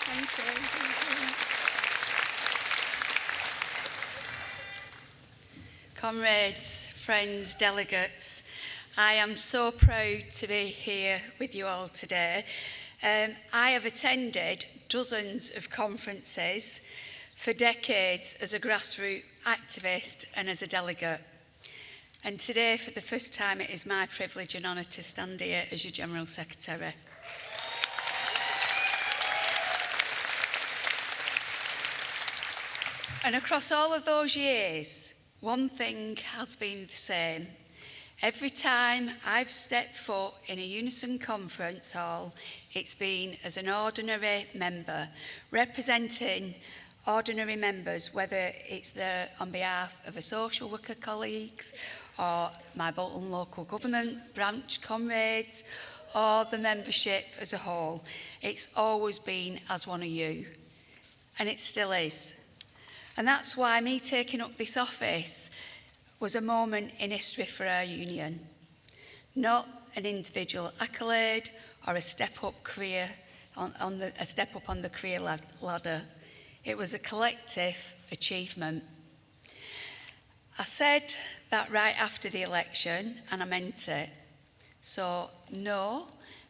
Thank you. Comrades, friends, delegates, I am so proud to be here with you all today. I have attended dozens of conferences for decades as a grassroots activist and as a delegate. And today, for the first time, it is my privilege and honour to stand here as your General Secretary. And across all of those years, one thing has been the same. Every time I've stepped foot in a Unison conference hall, it's been as an ordinary member, representing ordinary members, whether it's there on behalf of a social worker colleagues, or my Bolton local government branch comrades, or the membership as a whole. It's always been as one of you, and it still is. And that's why me taking up this office was a moment in history for our union. Not an individual accolade or a step up career on the career ladder. It was a collective achievement. I said that right after the election, and I meant it. So no,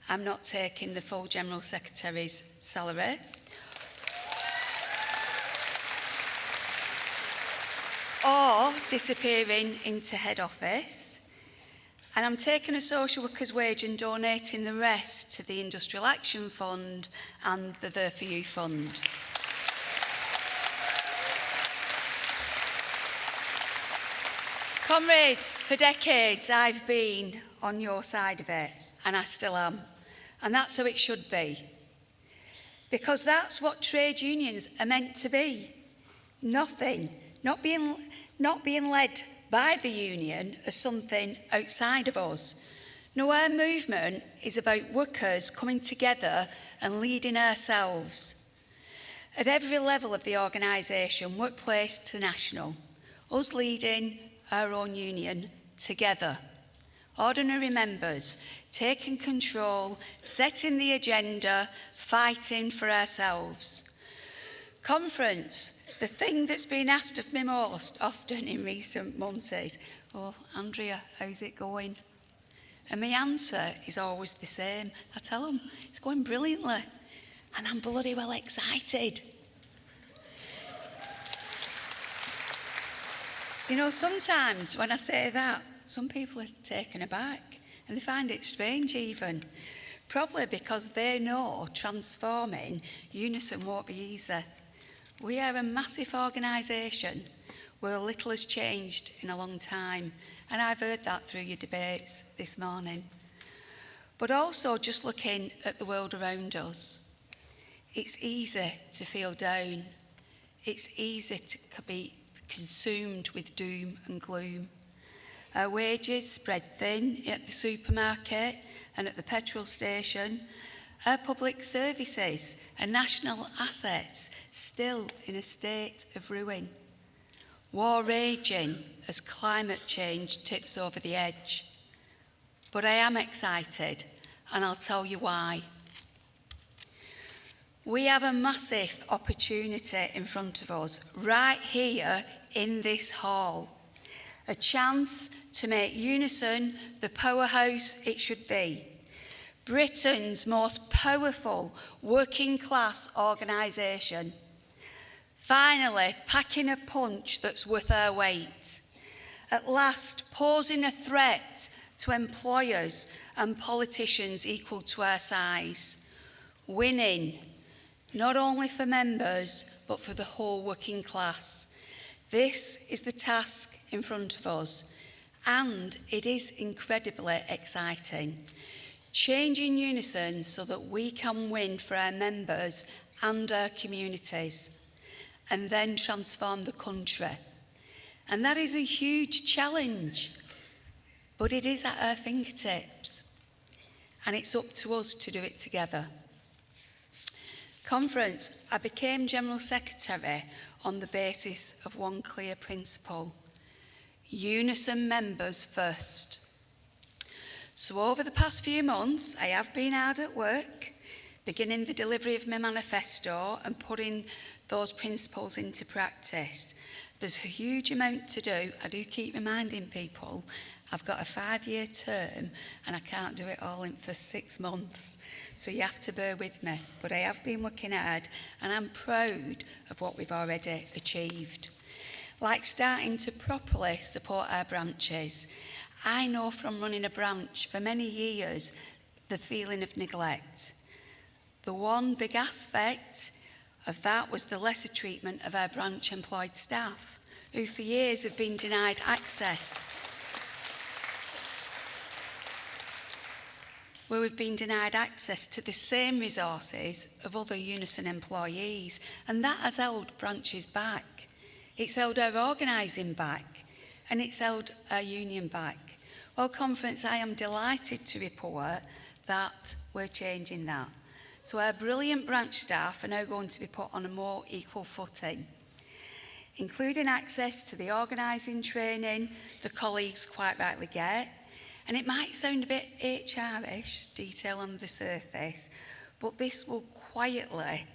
I'm not taking the full General Secretary's salary. Or disappearing into head office. And I'm taking a social worker's wage and donating the rest to the Industrial Action Fund and the There For You Fund. Comrades, for decades I've been on your side of it, and I still am. And that's how it should be. Because that's what trade unions are meant to be. Nothing. Not being led by the union as something outside of us. No, our movement is about workers coming together and leading ourselves. At every level of the organisation, workplace to national, us leading our own union together. Ordinary members taking control, setting the agenda, fighting for ourselves. Conference. The thing that's been asked of me most often in recent months is, "Oh, Andrea, how's it going?" And my answer is always the same. I tell them, it's going brilliantly. And I'm bloody well excited. You know, sometimes when I say that, some people are taken aback and they find it strange even. Probably because they know transforming Unison won't be easy. We are a massive organisation where little has changed in a long time, and I've heard that through your debates this morning. But also just looking at the world around us, it's easy to feel down. It's easy to be consumed with doom and gloom. Our wages spread thin at the supermarket and at the petrol station. Our public services and national assets still in a state of ruin. War raging as climate change tips over the edge. But I am excited, and I'll tell you why. We have a massive opportunity in front of us, right here in this hall. A chance to make Unison the powerhouse it should be. Britain's most powerful working class organisation. Finally, packing a punch that's worth our weight. At last, posing a threat to employers and politicians equal to our size. Winning, not only for members, but for the whole working class. This is the task in front of us, and it is incredibly exciting. Changing Unison so that we can win for our members and our communities, and then transform the country. And that is a huge challenge, but it is at our fingertips, and it's up to us to do it together. Conference, I became General Secretary on the basis of one clear principle: Unison members first. So over the past few months, I have been hard at work, beginning the delivery of my manifesto and putting those principles into practice. There's a huge amount to do. I do keep reminding people I've got a 5-year term and I can't do it all in for 6 months. So you have to bear with me. But I have been working hard and I'm proud of what we've already achieved. Like starting to properly support our branches. I know from running a branch for many years the feeling of neglect. The one big aspect of that was the lesser treatment of our branch employed staff, who for years have been denied access. Where we've been denied access to the same resources of other Unison employees, and that has held branches back. It's held our organising back, and it's held our union back. Well, conference, I am delighted to report that we're changing that. So our brilliant branch staff are now going to be put on a more equal footing, including access to the organising training the colleagues quite rightly get. And it might sound a bit HR-ish, detail on the surface, but this will quietly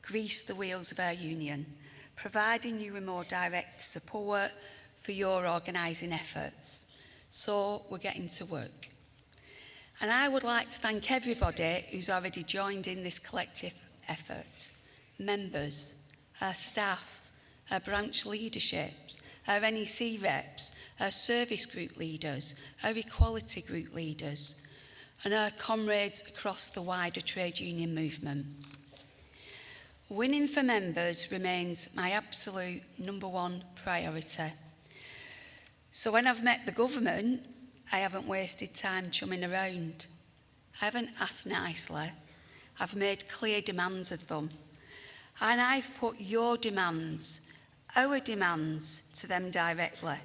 grease the wheels of our union, providing you with more direct support for your organising efforts. So we're getting to work. And I would like to thank everybody who's already joined in this collective effort. Members, our staff, our branch leaderships, our NEC reps, our service group leaders, our equality group leaders, and our comrades across the wider trade union movement. Winning for members remains my absolute #1 priority. So when I've met the government, I haven't wasted time chumming around. I haven't asked nicely. I've made clear demands of them. And I've put your demands, our demands, to them directly.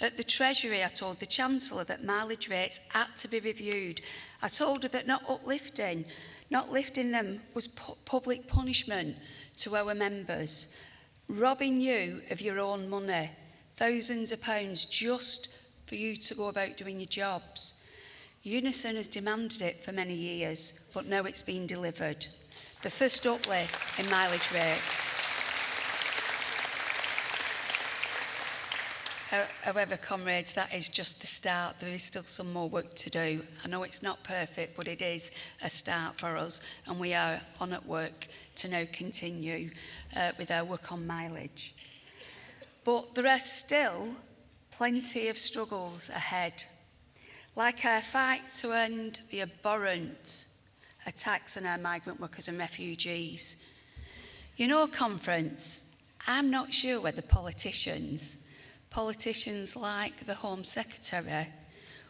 At the Treasury, I told the Chancellor that mileage rates had to be reviewed. I told her that not lifting them was public punishment to our members, robbing you of your own money, thousands of pounds just for you to go about doing your jobs. Unison has demanded it for many years, but now it's been delivered. The first uplift in mileage rates. However, comrades, that is just the start. There is still some more work to do. I know it's not perfect, but it is a start for us, and we are on at work to now continue with our work on mileage. But there are still plenty of struggles ahead, like our fight to end the abhorrent attacks on our migrant workers and refugees. You know, conference, I'm not sure whether politicians like the Home Secretary,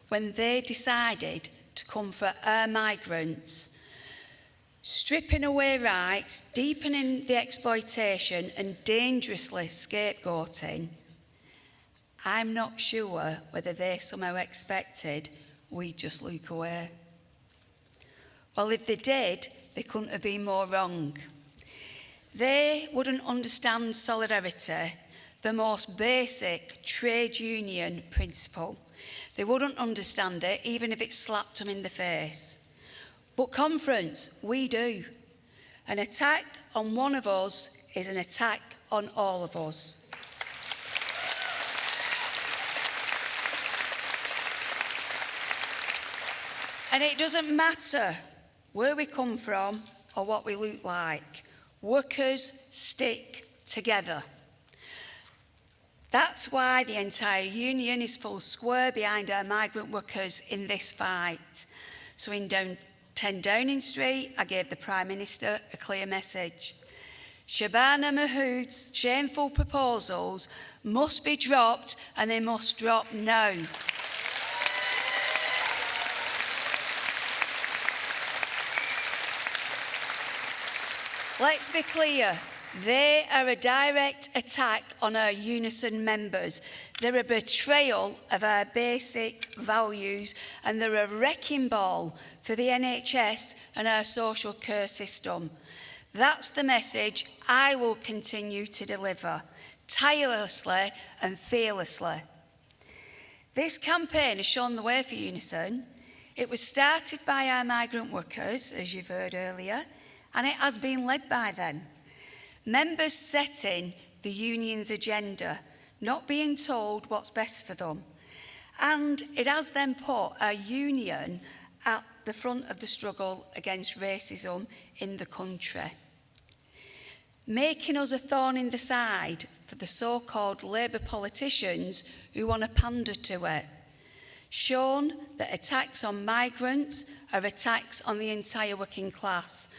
when they decided to come for our migrants, stripping away rights, deepening the exploitation and dangerously scapegoating, I'm not sure whether they somehow expected we'd just look away. Well, if they did, they couldn't have been more wrong. They wouldn't understand solidarity, the most basic trade union principle. They wouldn't understand it, even if it slapped them in the face. But conference, we do. An attack on one of us is an attack on all of us. And it doesn't matter where we come from or what we look like. Workers stick together. That's why the entire union is full square behind our migrant workers in this fight. So in 10 Downing Street, I gave the Prime Minister a clear message. Shabana Mahood's shameful proposals must be dropped, and they must drop now. Let's be clear, they are a direct attack on our Unison members. They're a betrayal of our basic values, and they're a wrecking ball for the NHS and our social care system. That's the message I will continue to deliver, tirelessly and fearlessly. This campaign has shown the way for Unison. It was started by our migrant workers, as you've heard earlier. and it has been led by them. Members setting the union's agenda, not being told what's best for them. And it has then put our union at the front of the struggle against racism in the country, making us a thorn in the side for the so-called Labour politicians who want to pander to it, shown that attacks on migrants are attacks on the entire working class.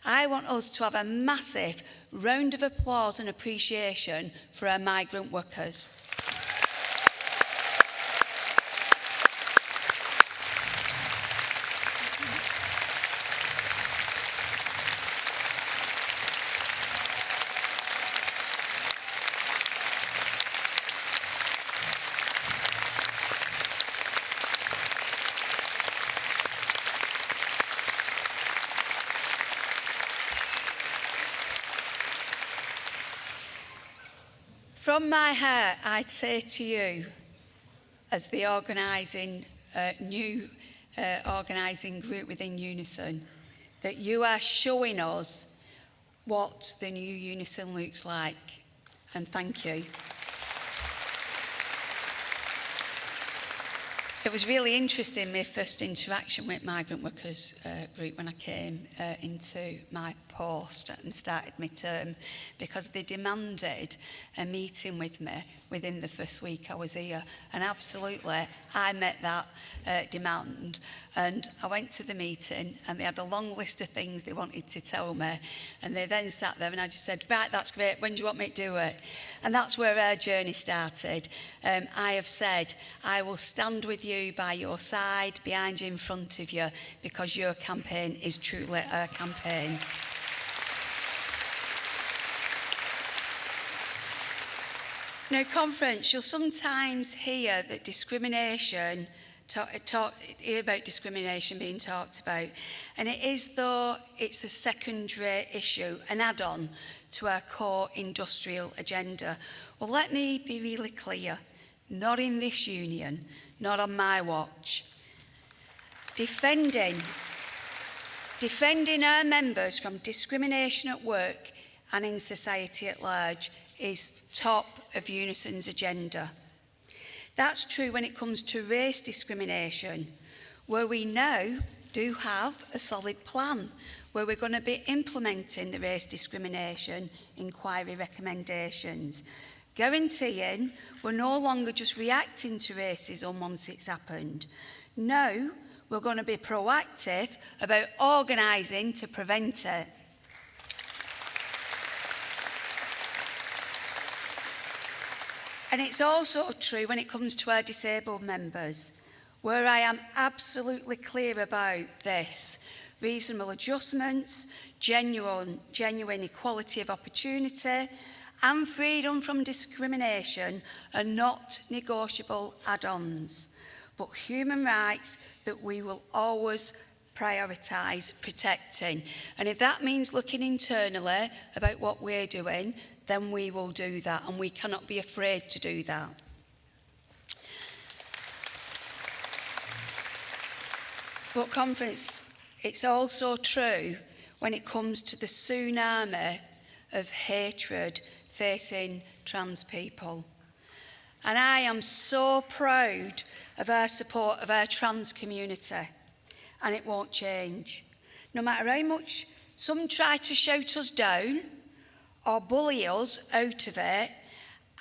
I want us to have a massive round of applause and appreciation for our migrant workers. From my heart, I'd say to you, as the new organising group within Unison, that you are showing us what the new Unison looks like. And thank you. It was really interesting, my first interaction with migrant workers group when I came into my post and started my term, because they demanded a meeting with me within the first week I was here. And absolutely, I met that demand. And I went to the meeting and they had a long list of things they wanted to tell me. And they then sat there and I just said, right, that's great, when do you want me to do it? And that's where our journey started. I have said, I will stand with you by your side, behind you, in front of you, because your campaign is truly our campaign. Now, conference, you'll sometimes hear that discrimination, hear about discrimination being talked about, and it is though it's a secondary issue, an add-on to our core industrial agenda. Well, let me be really clear, not in this union, not on my watch. Defending our members from discrimination at work and in society at large is top of Unison's agenda. That's true when it comes to race discrimination, where we now do have a solid plan, where we're going to be implementing the race discrimination inquiry recommendations, guaranteeing we're no longer just reacting to racism once it's happened. No, we're going to be proactive about organising to prevent it. And it's also true when it comes to our disabled members, where I am absolutely clear about this. Reasonable adjustments, genuine equality of opportunity, and freedom from discrimination are not negotiable add-ons, but human rights that we will always prioritise protecting. And if that means looking internally about what we're doing, then we will do that, and we cannot be afraid to do that. But conference, it's also true when it comes to the tsunami of hatred facing trans people. And I am so proud of our support of our trans community, and it won't change. No matter how much some try to shout us down or bully us out of it,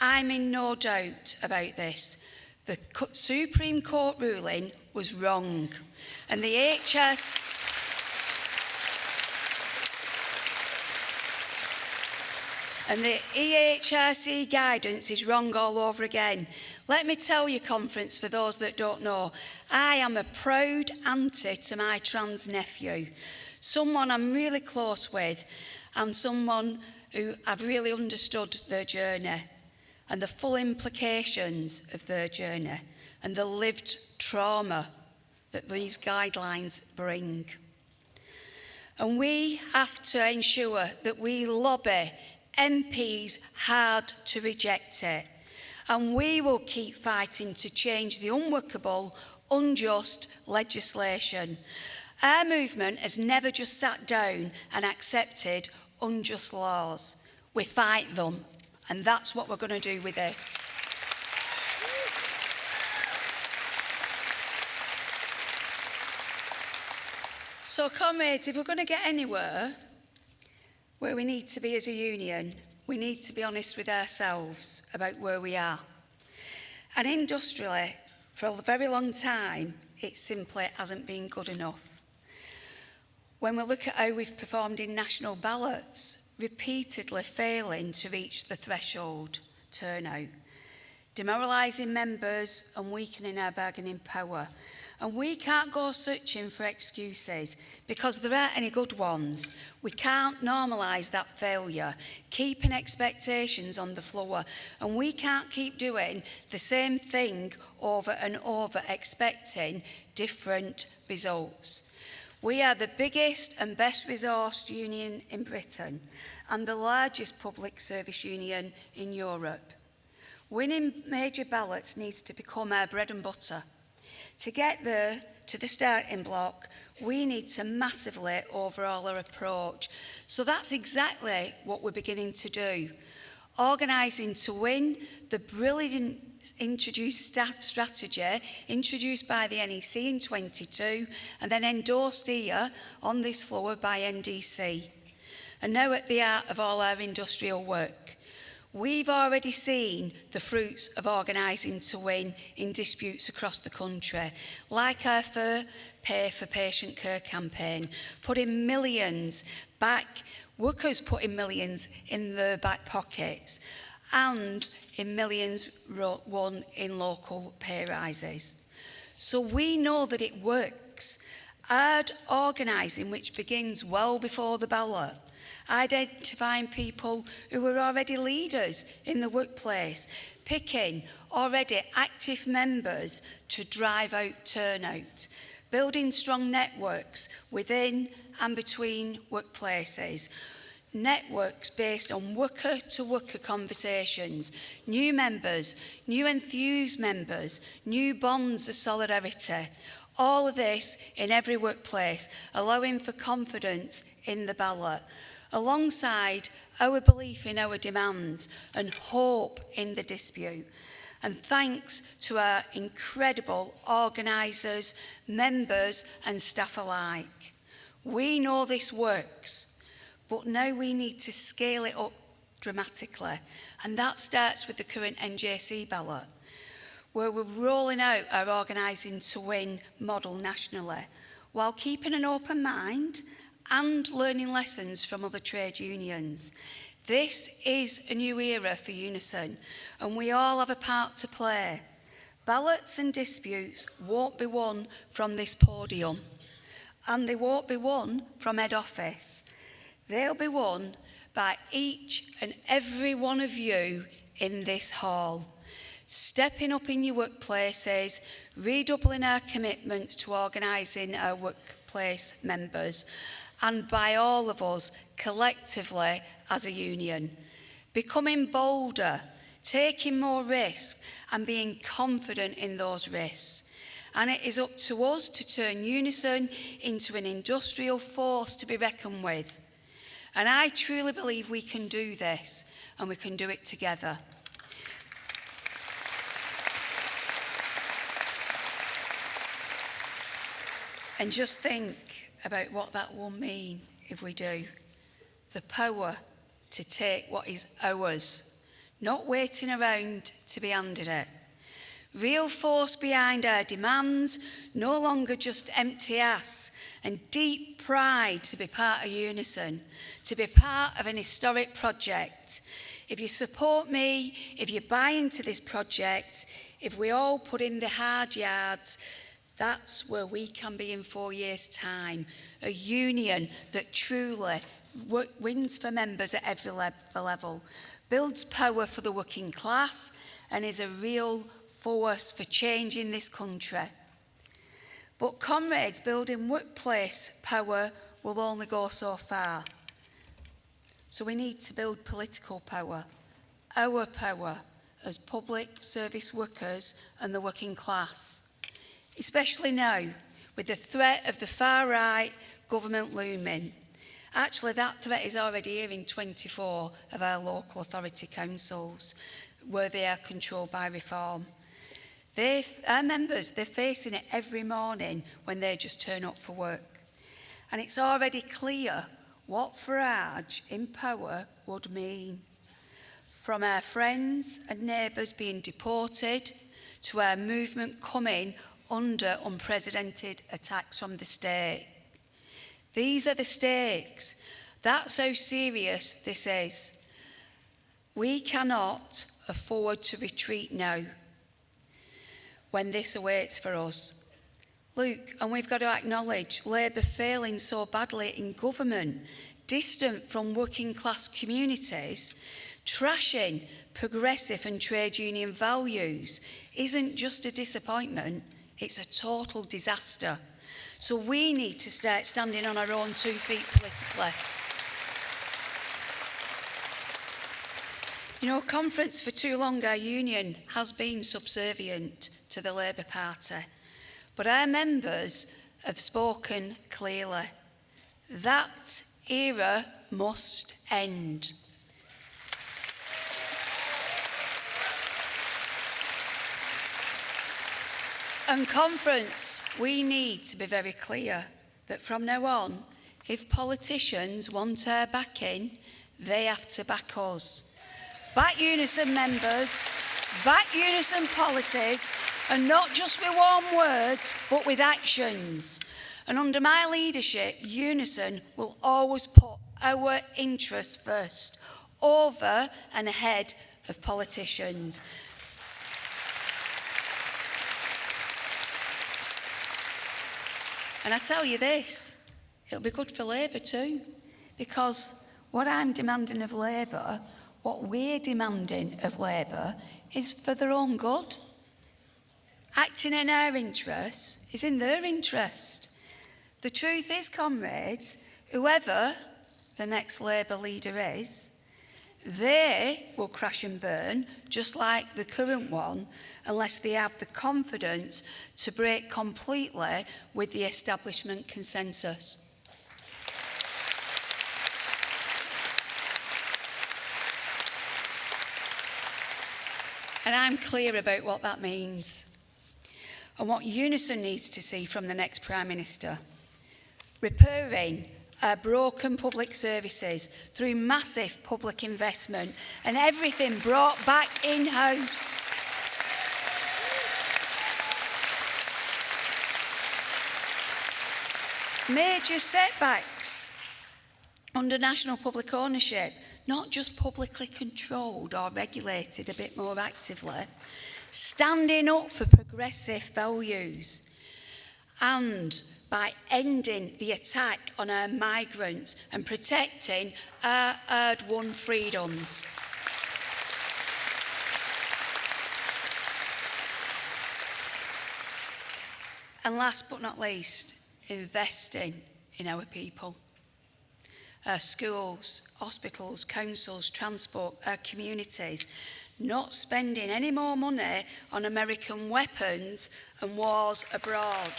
I'm in no doubt about this. The Supreme Court ruling was wrong, and the EHRC guidance is wrong all over again. Let me tell you, conference, for those that don't know, I am a proud auntie to my trans nephew, someone I'm really close with, and someone who I've really understood their journey and the full implications of their journey and the lived trauma that these guidelines bring. And we have to ensure that we lobby MPs hard to reject it. And we will keep fighting to change the unworkable, unjust legislation. Our movement has never just sat down and accepted unjust laws. We fight them, and that's what we're going to do with this. So, comrades, if we're going to get anywhere where we need to be as a union, we need to be honest with ourselves about where we are. And industrially, for a very long time, it simply hasn't been good enough. When we look at how we've performed in national ballots, repeatedly failing to reach the threshold turnout, demoralising members and weakening our bargaining power. And we can't go searching for excuses because there aren't any good ones. We can't normalise that failure, keeping expectations on the floor. And we can't keep doing the same thing over and over, expecting different results. We are the biggest and best resourced union in Britain and the largest public service union in Europe. Winning major ballots needs to become our bread and butter. To get there, to the starting block, we need to massively overhaul our approach. So that's exactly what we're beginning to do. Organising to win, the brilliant strategy introduced by the NEC in 22 and then endorsed here on this floor by NDC. And now at the heart of all our industrial work. We've already seen the fruits of organising to win in disputes across the country, like our Fair Pay for Patient Care campaign, putting millions back, workers putting millions in their back pockets, and in millions won in local pay rises. So we know that it works. Hard organising, which begins well before the ballot, identifying people who were already leaders in the workplace, picking already active members to drive out turnout, building strong networks within and between workplaces, networks based on worker-to-worker conversations, new members, new enthused members, new bonds of solidarity. All of this in every workplace, allowing for confidence in the ballot, alongside our belief in our demands and hope in the dispute. And thanks to our incredible organisers, members and staff alike. We know this works, but now we need to scale it up dramatically. And that starts with the current NJC ballot, where we're rolling out our Organising to Win model nationally, while keeping an open mind and learning lessons from other trade unions. This is a new era for Unison, and we all have a part to play. Ballots and disputes won't be won from this podium, and they won't be won from head office. They'll be won by each and every one of you in this hall. Stepping up in your workplaces, redoubling our commitment to organising our workplace members, and by all of us collectively as a union. Becoming bolder, taking more risk and being confident in those risks. And it is up to us to turn Unison into an industrial force to be reckoned with. And I truly believe we can do this, and we can do it together. And just think about what that will mean if we do. The power to take what is ours, not waiting around to be handed it. Real force behind our demands, no longer just empty ass, and deep pride to be part of Unison, to be part of an historic project. If you support me, if you buy into this project, if we all put in the hard yards, that's where we can be in 4 years' time. A union that truly wins for members at every level, builds power for the working class, and is a real force for change in this country. But comrades, building workplace power will only go so far. So we need to build political power, our power as public service workers and the working class. Especially now, with the threat of the far-right government looming. Actually, that threat is already here in 24 of our local authority councils, where they are controlled by reform. Our members, they're facing it every morning when they just turn up for work. And it's already clear what Farage in power would mean. From our friends and neighbours being deported, to our movement coming under unprecedented attacks from the state. These are the stakes. That's how serious this is. We cannot afford to retreat now when this awaits for us. Look, and we've got to acknowledge Labour failing so badly in government, distant from working class communities, trashing progressive and trade union values, isn't just a disappointment, it's a total disaster. So we need to start standing on our own 2 feet politically. You know, conference for too long, our union has been subservient to the Labour Party, but our members have spoken clearly. That era must end. And conference, we need to be very clear that from now on, if politicians want our backing, they have to back us. Back Unison members, back Unison policies, and not just with warm words, but with actions. And under my leadership, Unison will always put our interests first, over and ahead of politicians. And I tell you this, it'll be good for Labour too, because what I'm demanding of Labour, what we're demanding of Labour, is for their own good. Acting in our interest is in their interest. The truth is, comrades, whoever the next Labour leader is, they will crash and burn, just like the current one, unless they have the confidence to break completely with the establishment consensus. And I'm clear about what that means and what Unison needs to see from the next Prime Minister. Repairing our broken public services through massive public investment and everything brought back in-house. Major setbacks under national public ownership, not just publicly controlled or regulated a bit more actively, standing up for progressive values, and by ending the attack on our migrants and protecting our hard-won freedoms. And last but not least, investing in our people. Our schools, hospitals, councils, transport, our communities, not spending any more money on American weapons and wars abroad.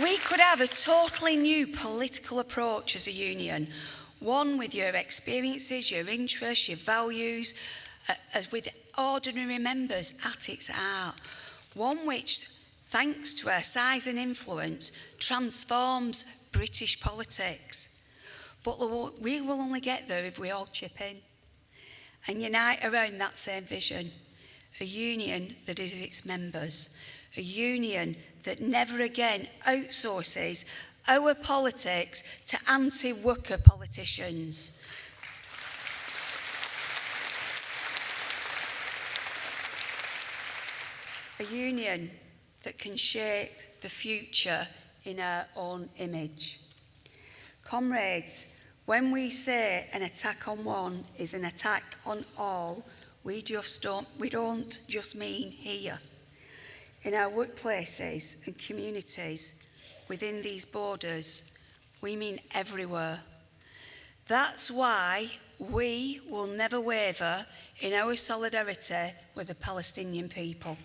We could have a totally new political approach as a union, one with your experiences, your interests, your values, as with ordinary members at its heart, one which, thanks to our size and influence, transforms British politics. But we will only get there if we all chip in and unite around that same vision, a union that is its members, a union that never again outsources our politics to anti-worker politicians. A union that can shape the future in our own image. Comrades, when we say an attack on one is an attack on all, we don't just mean here. In our workplaces and communities within these borders, we mean everywhere. That's why we will never waver in our solidarity with the Palestinian people.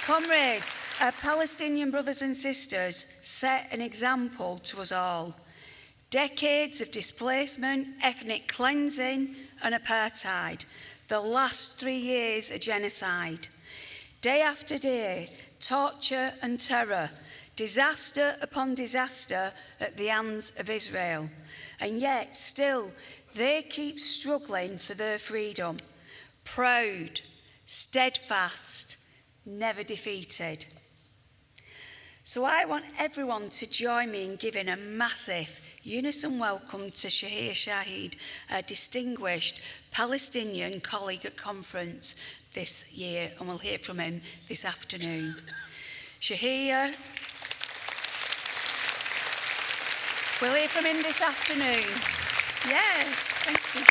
Comrades, our Palestinian brothers and sisters set an example to us all. Decades of displacement, ethnic cleansing and apartheid. The last 3 years a genocide. Day after day, torture and terror. Disaster upon disaster at the hands of Israel. And yet, still, they keep struggling for their freedom. Proud, steadfast, never defeated. So I want everyone to join me in giving a massive unison welcome to Shahir Shahid, a distinguished Palestinian colleague at conference this year, and we'll hear from him this afternoon. Shahir, we'll hear from him this afternoon. Yeah, thank you.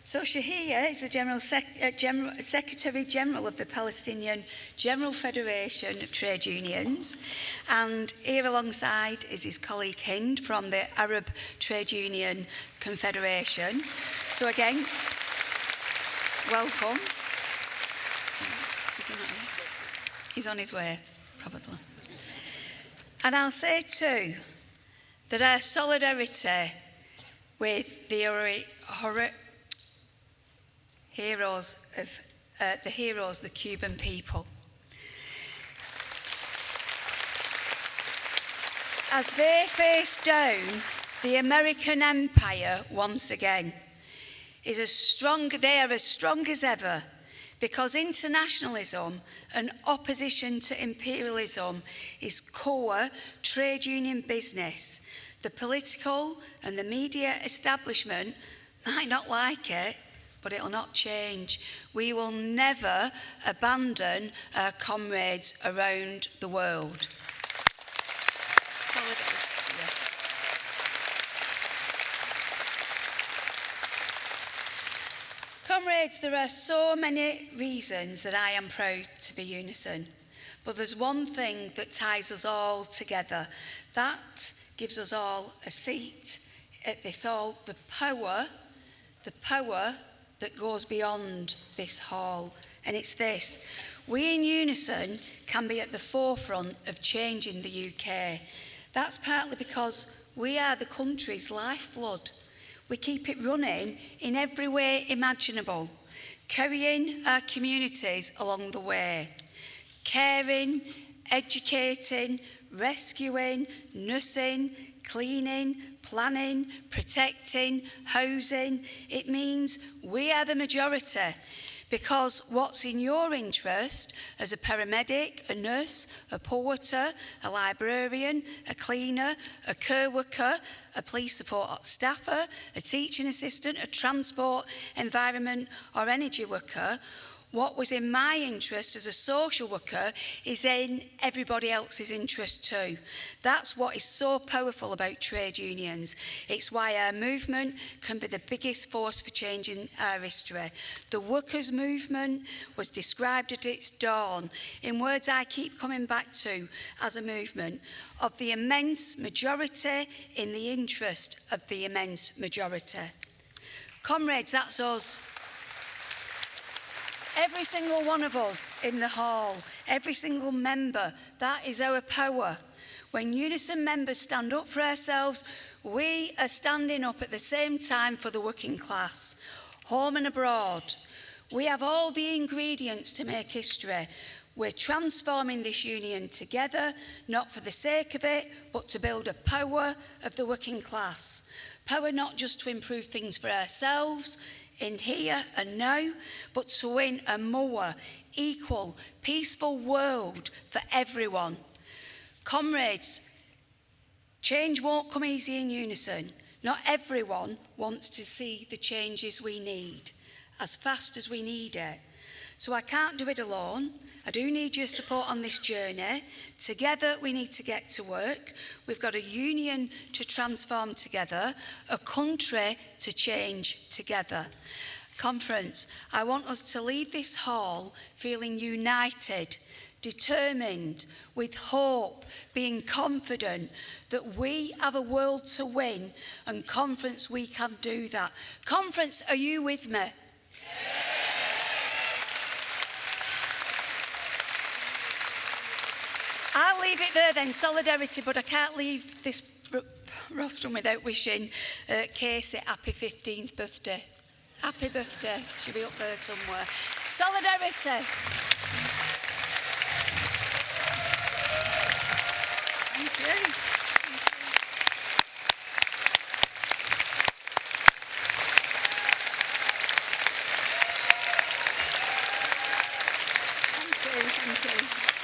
So Shahir is the Secretary General of the Palestinian General Federation of Trade Unions, and here alongside is his colleague Hind from the Arab Trade Union Confederation. So again, welcome. He's on his way, probably. And I'll say too that our solidarity with the the Cuban people, as they face down the American empire once again, they are as strong as ever, because internationalism and opposition to imperialism is core trade union business. The political and the media establishment might not like it, but it will not change. We will never abandon our comrades around the world. Comrades, there are so many reasons that I am proud to be Unison, but there's one thing that ties us all together. That gives us all a seat at this hall, the power that goes beyond this hall, and it's this: we in Unison can be at the forefront of change in the UK. That's partly because we are the country's lifeblood. We keep it running in every way imaginable, carrying our communities along the way, caring, educating, rescuing, nursing, cleaning, planning, protecting, housing. It means we are the majority, because what's in your interest as a paramedic, a nurse, a porter, a librarian, a cleaner, a care worker, a police support staffer, a teaching assistant, a transport, environment or energy worker, what was in my interest as a social worker is in everybody else's interest too. That's what is so powerful about trade unions. It's why our movement can be the biggest force for change in our history. The workers' movement was described at its dawn in words I keep coming back to as a movement of the immense majority in the interest of the immense majority. Comrades, that's us. Every single one of us in the hall, every single member, that is our power. When Unison members stand up for ourselves, we are standing up at the same time for the working class, home and abroad. We have all the ingredients to make history. We're transforming this union together, not for the sake of it, but to build a power of the working class. Power not just to improve things for ourselves in here and now, but to win a more equal, peaceful world for everyone. Comrades, change won't come easy in unison. Not everyone wants to see the changes we need as fast as we need it. So I can't do it alone. I do need your support on this journey. Together we need to get to work. We've got a union to transform together, a country to change together. Conference, I want us to leave this hall feeling united, determined, with hope, being confident that we have a world to win, and conference, we can do that. Conference, are you with me? I'll leave it there then, solidarity, but I can't leave this rostrum without wishing Casey happy 15th birthday. Happy birthday. She'll be up there somewhere. Solidarity. Thank you. Thank you.